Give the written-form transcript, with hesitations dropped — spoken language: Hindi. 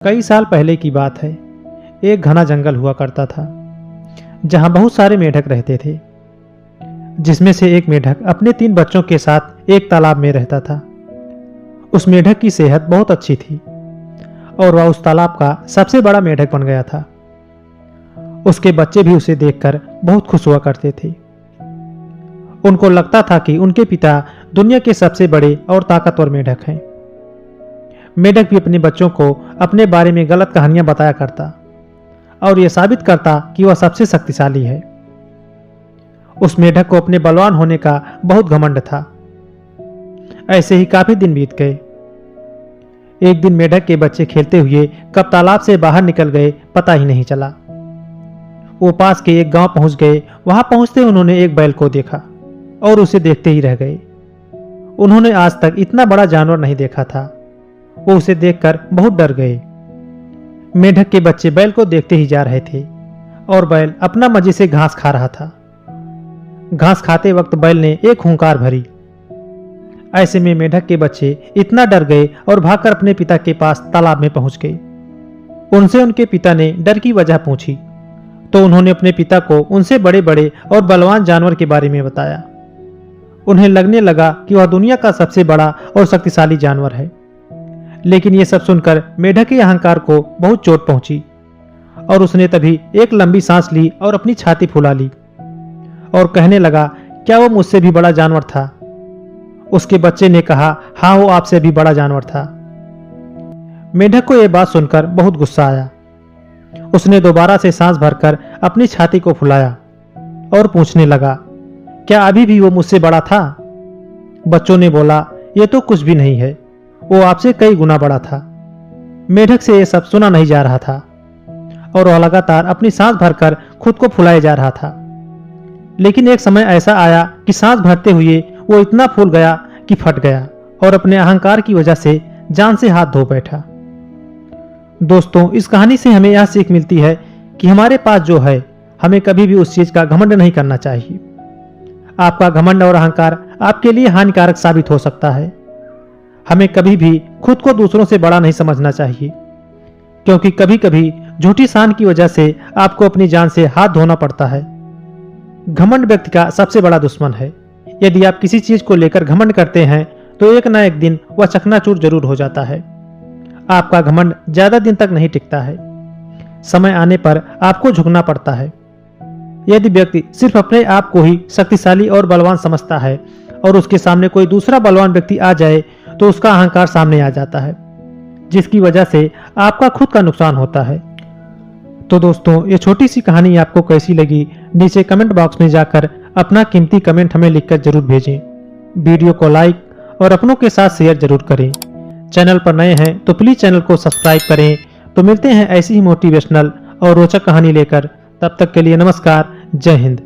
कई साल पहले की बात है। एक घना जंगल हुआ करता था जहां बहुत सारे मेढक रहते थे, जिसमें से एक मेढक अपने 3 बच्चों के साथ एक तालाब में रहता था। उस मेढक की सेहत बहुत अच्छी थी और वह उस तालाब का सबसे बड़ा मेढक बन गया था। उसके बच्चे भी उसे देखकर बहुत खुश हुआ करते थे। उनको लगता था कि उनके पिता दुनिया के सबसे बड़े और ताकतवर मेढक हैं। मेढक भी अपने बच्चों को अपने बारे में गलत कहानियां बताया करता और यह साबित करता कि वह सबसे शक्तिशाली है। उस मेढक को अपने बलवान होने का बहुत घमंड था। ऐसे ही काफी दिन बीत गए। एक दिन मेढक के बच्चे खेलते हुए कब तालाब से बाहर निकल गए पता ही नहीं चला। वो पास के एक गांव पहुंच गए। वहां पहुंचते उन्होंने एक बैल को देखा और उसे देखते ही रह गए। उन्होंने आज तक इतना बड़ा जानवर नहीं देखा था। वो उसे देखकर बहुत डर गए। मेढक के बच्चे बैल को देखते ही जा रहे थे और बैल अपना मजे से घास खा रहा था। घास खाते वक्त बैल ने एक हुंकार भरी। ऐसे में मेढक के बच्चे इतना डर गए और भागकर अपने पिता के पास तालाब में पहुंच गए। उनसे उनके पिता ने डर की वजह पूछी तो उन्होंने अपने पिता को उनसे बड़े बड़े और बलवान जानवर के बारे में बताया। उन्हें लगने लगा कि वह दुनिया का सबसे बड़ा और शक्तिशाली जानवर है। लेकिन यह सब सुनकर मेढक के अहंकार को बहुत चोट पहुंची और उसने तभी एक लंबी सांस ली और अपनी छाती फुला ली और कहने लगा, क्या वो मुझसे भी बड़ा जानवर था? उसके बच्चे ने कहा, हाँ, वो आपसे भी बड़ा जानवर था। मेढक को यह बात सुनकर बहुत गुस्सा आया। उसने दोबारा से सांस भरकर अपनी छाती को फुलाया और पूछने लगा, क्या अभी भी वो मुझसे बड़ा था? बच्चों ने बोला, यह तो कुछ भी नहीं है, वो आपसे कई गुना बड़ा था। मेढक से यह सब सुना नहीं जा रहा था और वह लगातार अपनी सांस भरकर खुद को फुलाए जा रहा था। लेकिन एक समय ऐसा आया कि सांस भरते हुए वो इतना फूल गया कि फट गया और अपने अहंकार की वजह से जान से हाथ धो बैठा। दोस्तों, इस कहानी से हमें यह सीख मिलती है कि हमारे पास जो है, हमें कभी भी उस चीज का घमंड नहीं करना चाहिए। आपका घमंड और अहंकार आपके लिए हानिकारक साबित हो सकता है। हमें कभी भी खुद को दूसरों से बड़ा नहीं समझना चाहिए, क्योंकि कभी कभी झूठी शान की वजह से आपको अपनी जान से हाथ धोना पड़ता है। घमंड व्यक्ति का सबसे बड़ा दुश्मन है। यदि आप किसी चीज को लेकर घमंड करते हैं तो एक ना एक दिन वह चकनाचूर जरूर हो जाता है। आपका घमंड ज्यादा दिन तक नहीं टिकता है। समय आने पर आपको झुकना पड़ता है। यदि व्यक्ति सिर्फ अपने आप को ही शक्तिशाली और बलवान समझता है और उसके सामने कोई दूसरा बलवान व्यक्ति आ जाए तो उसका अहंकार सामने आ जाता है, जिसकी वजह से आपका खुद का नुकसान होता है। तो दोस्तों, ये छोटी सी कहानी आपको कैसी लगी, नीचे कमेंट बॉक्स में जाकर अपना कीमती कमेंट हमें लिखकर जरूर भेजें। वीडियो को लाइक और अपनों के साथ शेयर जरूर करें। चैनल पर नए हैं तो प्लीज चैनल को सब्सक्राइब करें। तो मिलते हैं ऐसी ही मोटिवेशनल और रोचक कहानी लेकर। तब तक के लिए नमस्कार। जय हिंद।